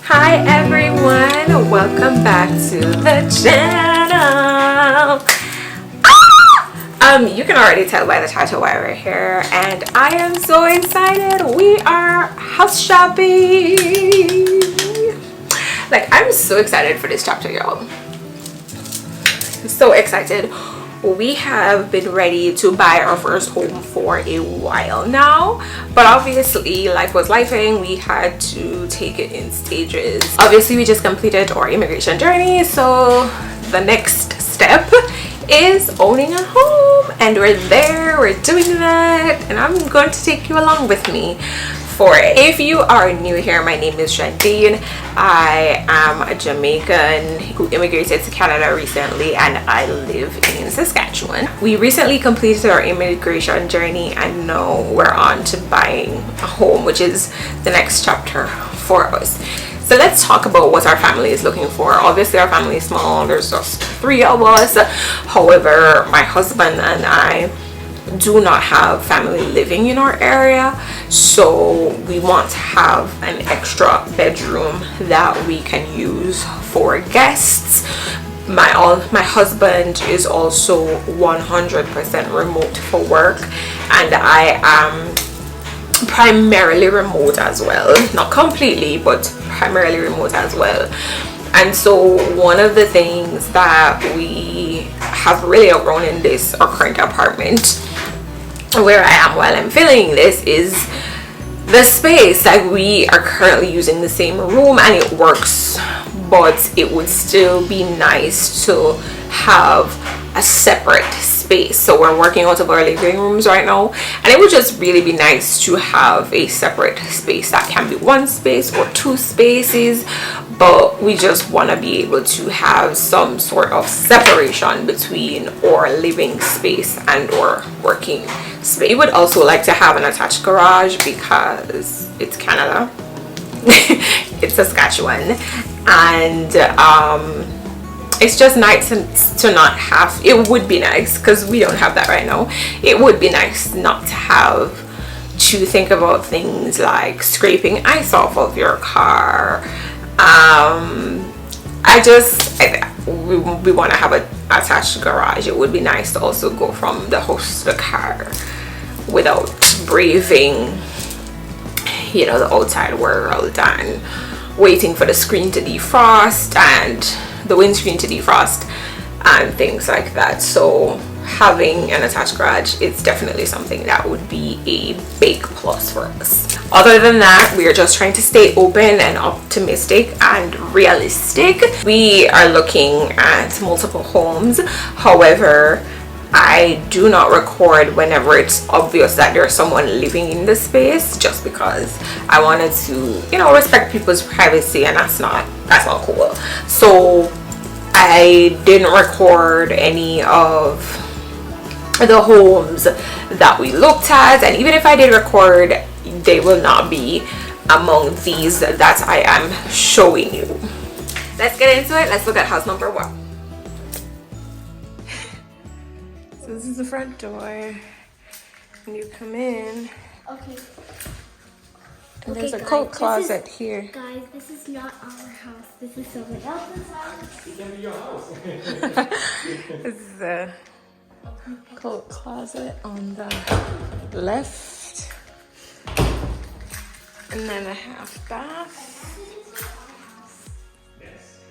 Hi everyone, welcome back to the channel. You can already tell by the title why we're here, and I am so excited. We are house shopping. Like, I'm so excited for this chapter, y'all. So excited. We have been ready to buy our first home for a while now, but obviously life was lifing. We had to take it in stages. Obviously we just completed our immigration journey, so the next step is owning a home, and we're there, we're doing that, and I'm going to take you along with me for it. If you are new here, my name is Shandean. I am a Jamaican who immigrated to Canada recently, and I live in Saskatchewan. We recently completed our immigration journey, and now we're on to buying a home, which is the next chapter for us. So let's talk about what our family is looking for. Obviously our family is small, there's just 3 of us. However, my husband and I do not have family living in our area, so we want to have an extra bedroom that we can use for guests. My husband is also 100% remote for work, and I am primarily remote as well, not completely, but primarily remote as well. And so one of the things that we have really outgrown in our current apartment where I am while I'm filming this is the space. Like, we are currently using the same room and it works, but it would still be nice to have a separate space. So we're working out of our living rooms right now, and it would just really be nice to have a separate space that can be 1 space or 2 spaces, but we just want to be able to have some sort of separation between our living space and our working space. We would also like to have an attached garage because it's Canada. It's Saskatchewan, and it's just nice to not have, it would be nice because we don't have that right now. It would be nice not to have to think about things like scraping ice off of your car. We want to have an attached garage. It would be nice to also go from the house to the car without braving, you know, the outside world and waiting for the screen to defrost and the windscreen to defrost and things like that. So having an attached garage is definitely something that would be a big plus for us. Other than that, we are just trying to stay open and optimistic and realistic. We are looking at multiple homes. However, I do not record whenever it's obvious that there's someone living in the space, just because I wanted to, you know, respect people's privacy, and that's not cool. So I didn't record any of the homes that we looked at, and even if I did record, they will not be among these that I am showing you. Let's get into it. Let's look at house number 1. So this is the front door, and you come in. Okay. And there's a coat closet here. Guys, this is not our house. This is someone else's house. It can be your house. This is the coat closet on the left, and then a half bath. Yes.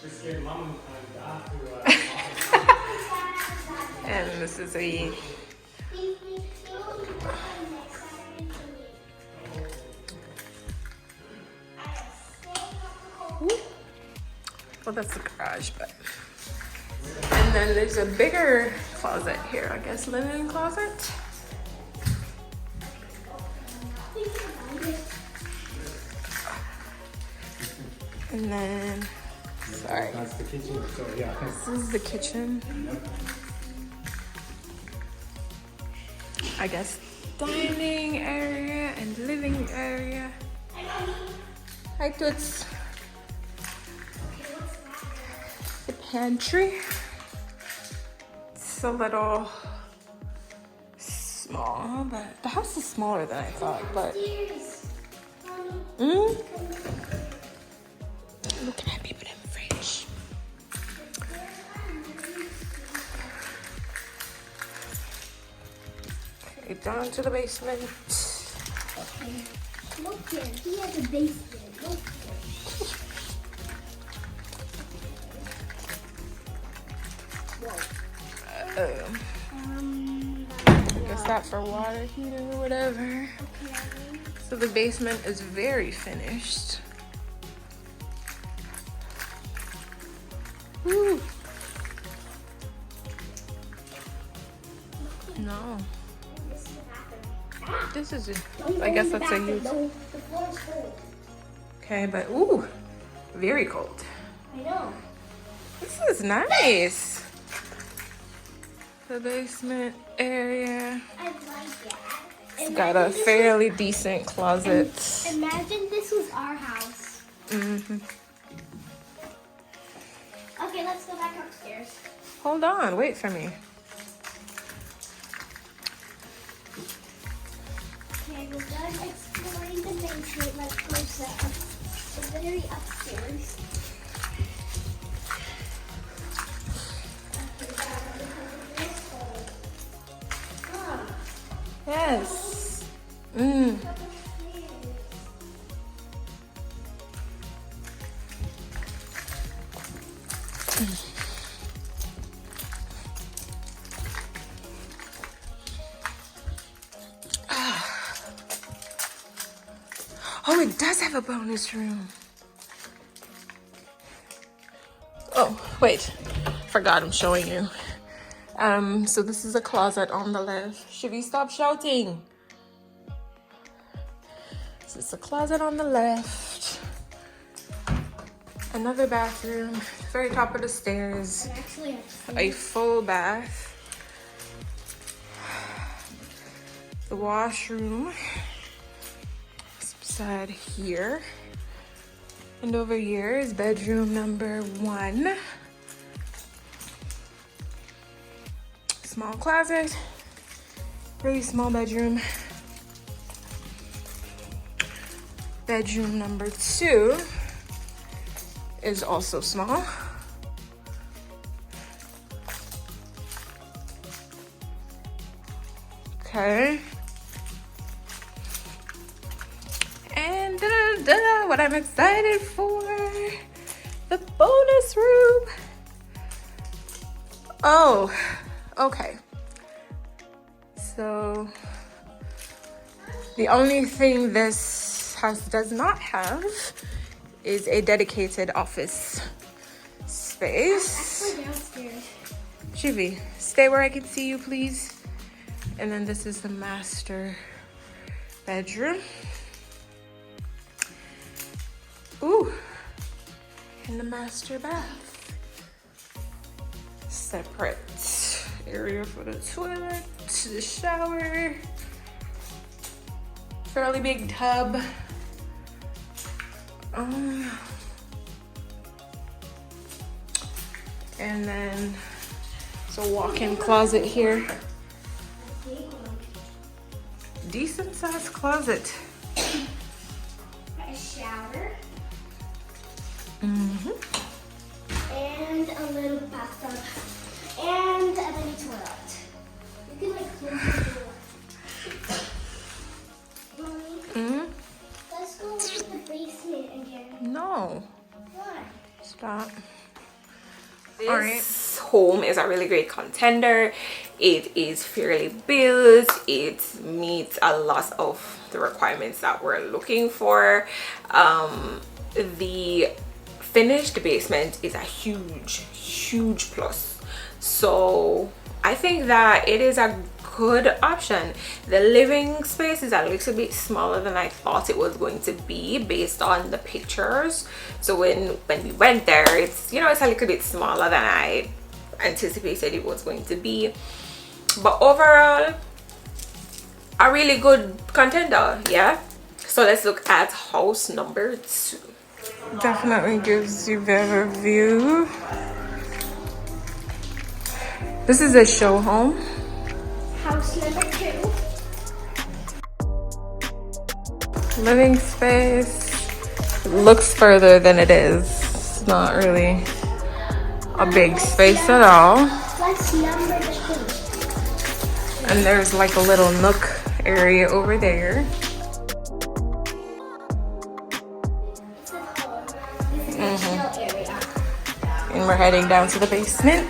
Just give mom and dad to And this is a well, that's the garage, but and then there's a bigger closet here, I guess, linen closet. And then, sorry, that's the kitchen. So yeah. this is the kitchen. I guess dining area and living area. Hi, Toots. The pantry. It's a little small, but the house is smaller than I thought. But down to the basement. Okay. Look here, he has a basement. Look here. I guess that for water heater or whatever. Okay. So the basement is very finished. Woo. No. This is the bathroom. This is Don't go I guess in the that's a bathroom. use. No, the floor is cold. Okay, but ooh, very cold. I know. This is nice. The basement area. I like it. It's got a fairly decent closet. Imagine this was our house. Mm-hmm. Okay, let's go back upstairs. Hold on, wait for me. Okay, we're done exploring the basement. Let's go to the very upstairs. Yes. Mm. Oh, it does have a bonus room. Oh, wait. Forgot I'm showing you. So this is a closet on the left. Should we stop shouting? So it's a closet on the left. Another bathroom, very top of the stairs. Actually, A full bath. The washroom is beside here. And over here is bedroom number 1. Small closet, really small bedroom. Bedroom number 2 is also small. Okay. And what I'm excited for, the bonus room. Oh, okay. So the only thing this house does not have is a dedicated office space. actually downstairs. Shivi, stay where I can see you, please. And then this is the master bedroom. Ooh, and the master bath. Separate area for the toilet, the shower. Fairly big tub. And then it's a walk-in closet here. Decent sized closet. A shower. Mm-hmm. And a little bathtub. And a mini toilet. You can like close the door. Mommy, Mm-hmm. let's go to the basement again. No. Why? Stop. This home is a really great contender. It is fairly built. It meets a lot of the requirements that we're looking for. The finished basement is a huge plus. So I think that it is a good option. The living space is a little bit smaller than I thought it was going to be based on the pictures. So when we went there, it's, you know, it's a little bit smaller than I anticipated it was going to be. But overall, a really good contender, yeah. So let's look at house number 2. Definitely gives you better view. This is a show home. House number 2. Living space. It looks further than it is. It's not really a big space at all. What's number 2? And there's like a little nook area over there. And we're heading down to the basement.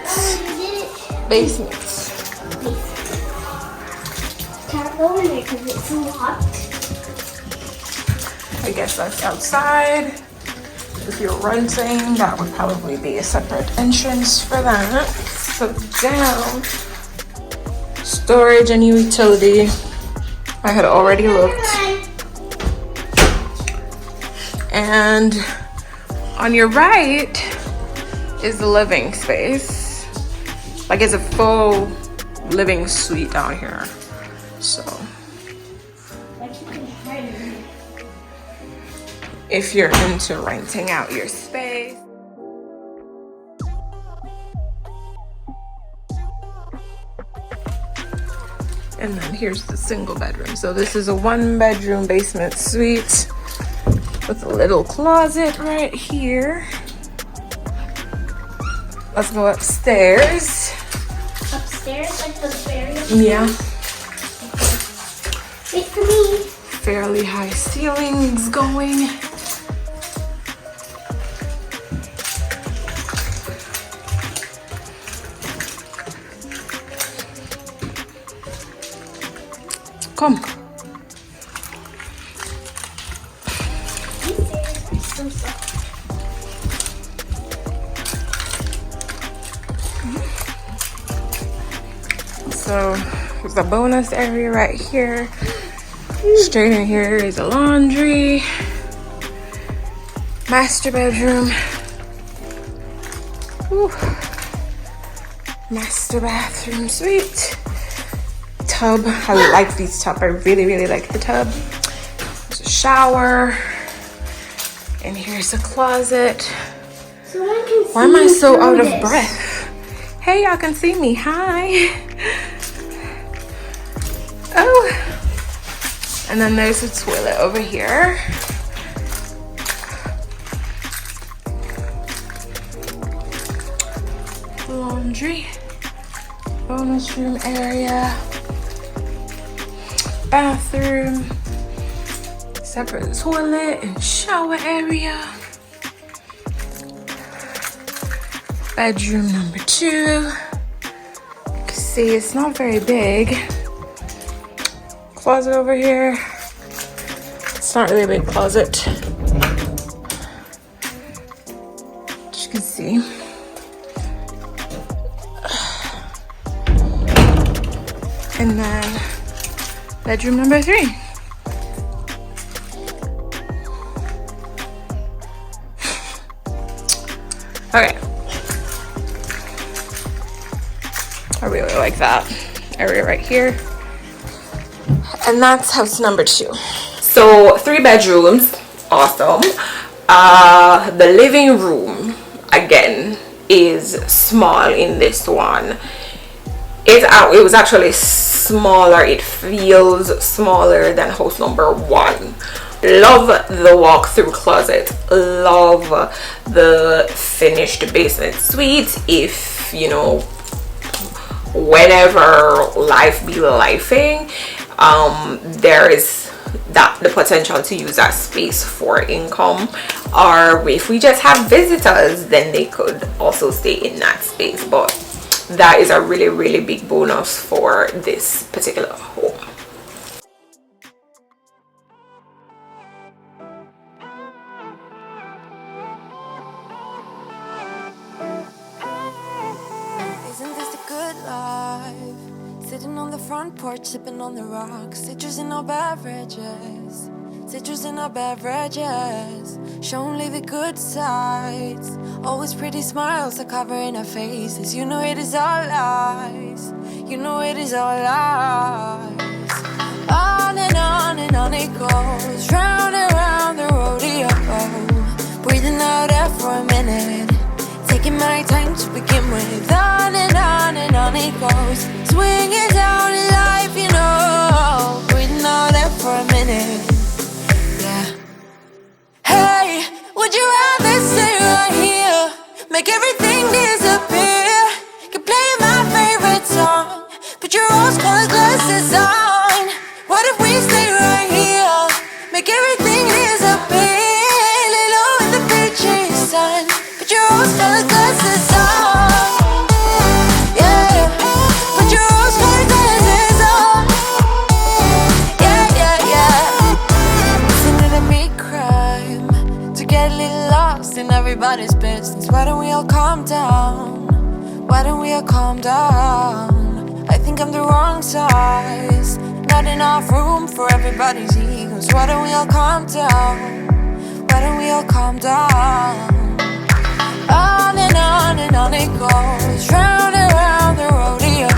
Basement. Can't go in there because it's locked. I guess that's outside. If you're renting, that would probably be a separate entrance for that. So down, storage and utility. I had already looked. And on your right is the living space. Like it's a full living suite down here. So if you're into renting out your space. And then here's the single bedroom. So this is a 1-bedroom basement suite with a little closet right here. Let's go upstairs. Upstairs, like the very Yeah. Wait for me. Fairly high ceilings going. Come. These stairs are so soft. So there's a bonus area right here. Straight in here is a laundry. Master bedroom. Whew. Master bathroom suite. Tub. I like these tub. I really like the tub. There's a shower. And here's a closet. So one can see. Why am I so through out of this. breath? Hey, y'all can see me. Hi. Oh. And then there's a toilet over here. Laundry. Bonus room area. Bathroom. Separate toilet and shower area. Bedroom number 2. You can see it's not very big. Closet over here. It's not really a big closet. As you can see. And then bedroom number 3. Okay. I really like that area right here. And that's house number 2. So 3 bedrooms, awesome. The living room again is small in this one. It was actually smaller. It feels smaller than house number 1. Love the walk-through closet. Love the finished basement suite. If you know, whenever life be lifing, there is the potential to use that space for income, or if we just have visitors, then they could also stay in that space. But that is a really big bonus for this particular home. Isn't this a good life? Sitting on the front porch, sipping on the rocks, citrus in our beverages, citrus in our beverages. Show only the good sides. Always pretty smiles are covering our faces. You know it is all lies. You know it is all lies. On and on it goes, round and round the rodeo. Breathing out air for a minute, taking my time to begin with. On and on it goes, swinging down in life, you know. Breathing out air for a minute, yeah. Hey, would you rather stay right here, make everything disappear? Keep playing my favorite song, put your rose-colored glasses get a little lost in everybody's business. Why don't we all calm down? Why don't we all calm down? I think I'm the wrong size. Not enough room for everybody's egos. Why don't we all calm down? Why don't we all calm down? On and on it goes, round and round the rodeo.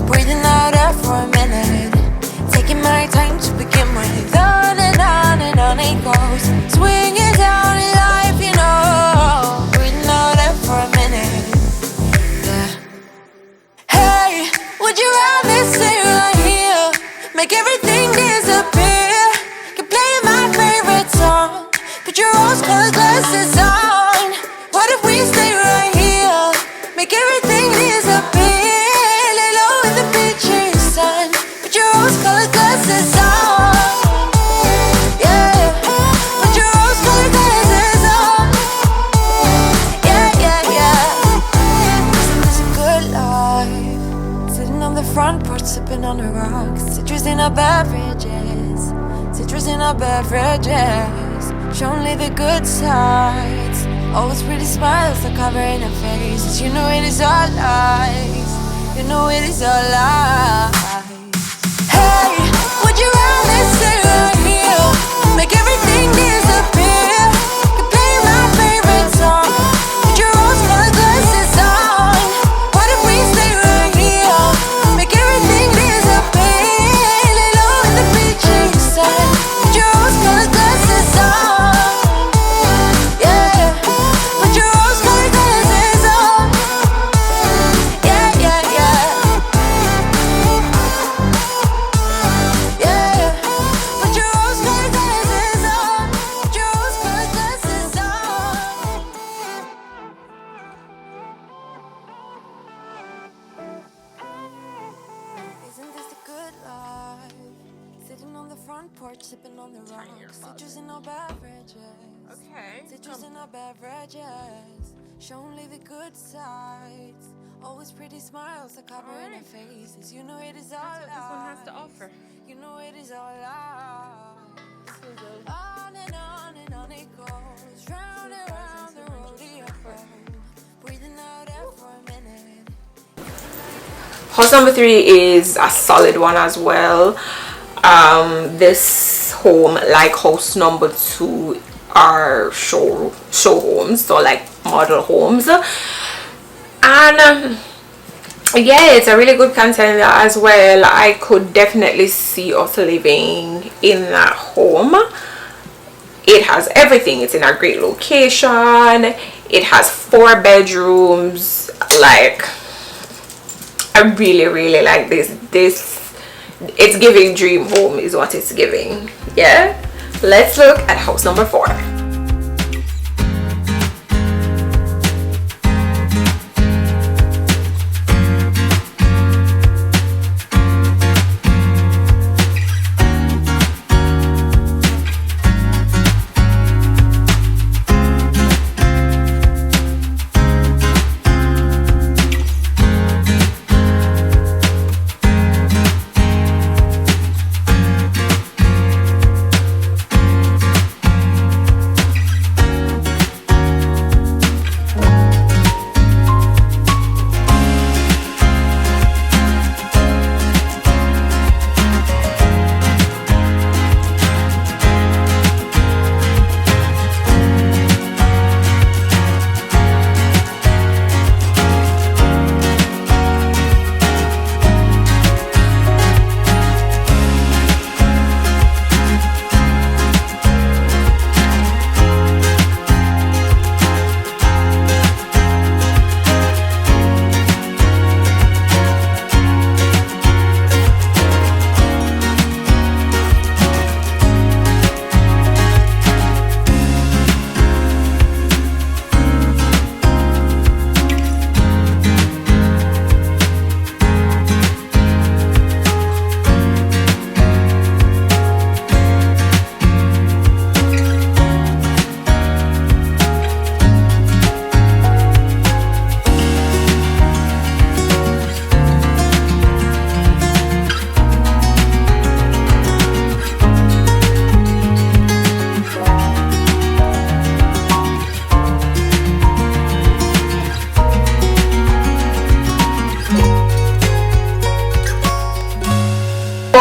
Breathing out air for a minute, taking my time to begin with. On and on it goes, swinging down in life, you know. Breathing out air for a minute, yeah. Hey, would you rather stay right here, make everything disappear? Keep playing my favorite song, put your rose-colored glasses on. What if we stay right here, make everything disappear? Lay low in the beaches, sun, put your rose-colored glasses on. Yeah, put your rose-colored glasses on. Yeah, yeah, yeah. Isn't this a good life? Sitting on the front porch, sipping on the rocks. Citrus in our beverages, citrus in our beverages. Show only the good sides. Always pretty smiles are covering her faces. You know it is all lies. You know it is all lies. Hey, would you rather stay right here, make everything disappear? Keep playing my favorite song, put your rose-colored glasses on. What if we stay right here, make everything disappear? Lay low in the beaches, sun, put your rose-colored glasses on. Sipping on the rocks, citrus in our beverages. Okay. Citrus in our beverages. Show only the good sides. Always pretty smiles are covering our faces. You know it is all lies. This one has to offer. You know it is all lies. On and on it goes, round and round the rodeo. Breathing out air for a minute. House number 3 is a solid one as well. This home, like house number 2, are show homes, so like model homes, and yeah, it's a really good contender as well. I could definitely see us living in that home. It has everything. It's in a great location. It has 4 bedrooms. Like, I really like this. It's giving dream home is what it's giving. Yeah, let's look at house number 4.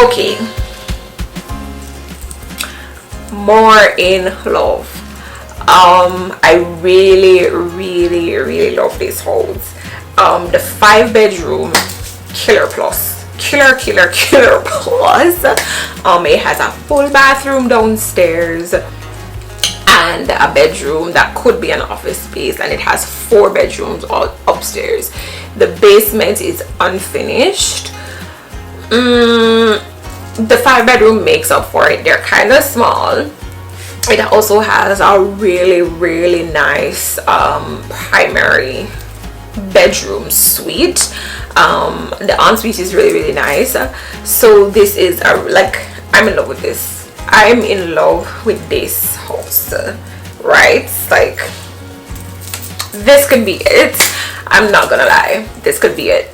Okay, more in love. I really love this house. The 5-bedroom, killer plus. Killer plus. It has a full bathroom downstairs and a bedroom that could be an office space, and it has 4 bedrooms all upstairs. The basement is unfinished. The 5-bedroom makes up for it. They're kind of small. It also has a really nice primary bedroom suite. The ensuite is really nice. So this is I'm in love with this. I'm in love with this house, right? Like, this could be it. I'm not gonna lie, this could be it.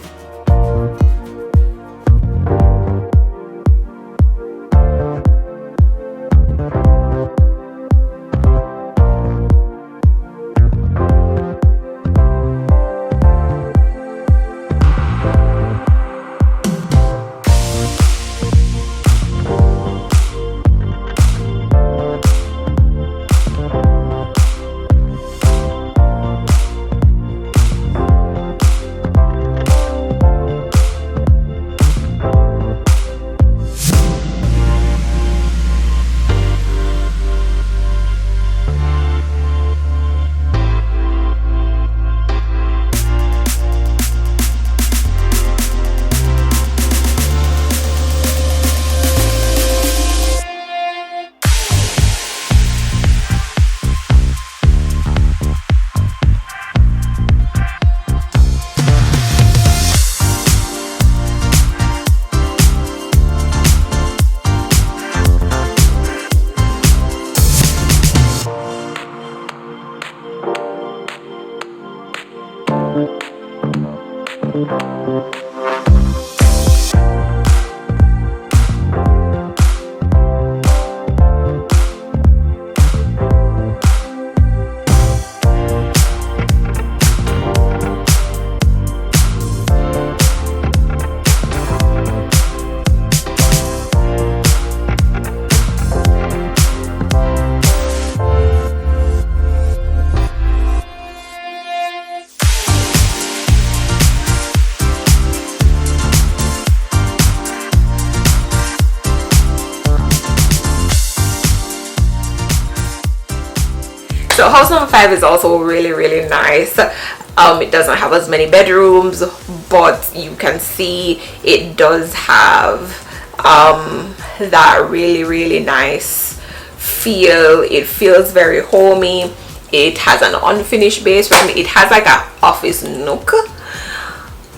So house number 5 is also really nice. It doesn't have as many bedrooms, but you can see it does have that really nice feel. It feels very homey. It has an unfinished basement. It has like an office nook,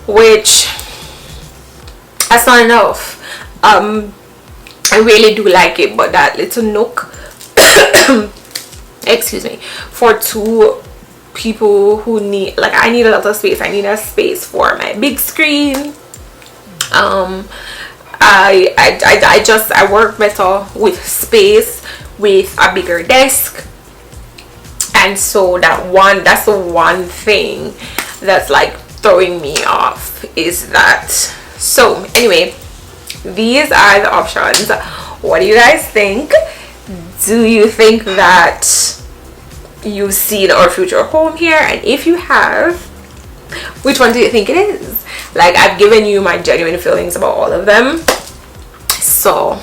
which that's not enough. I really do like it, but that little nook excuse me, for 2 people who need, like, I need a lot of space. I need a space for my big screen. I work better with space, with a bigger desk, and so that's the one thing that's like throwing me off, is that. So anyway, these are the options. What do you guys think? Do you think that you've seen our future home here? And if you have, which one do you think it is? Like, I've given you my genuine feelings about all of them, so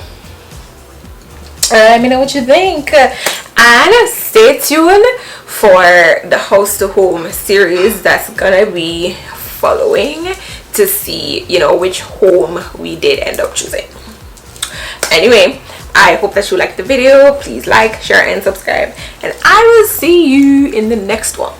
let me know what you think, and stay tuned for the house to home series that's gonna be following, to see, you know, which home we did end up choosing. Anyway, I hope that you liked the video. Please like, share, and subscribe, and I will see you in the next one.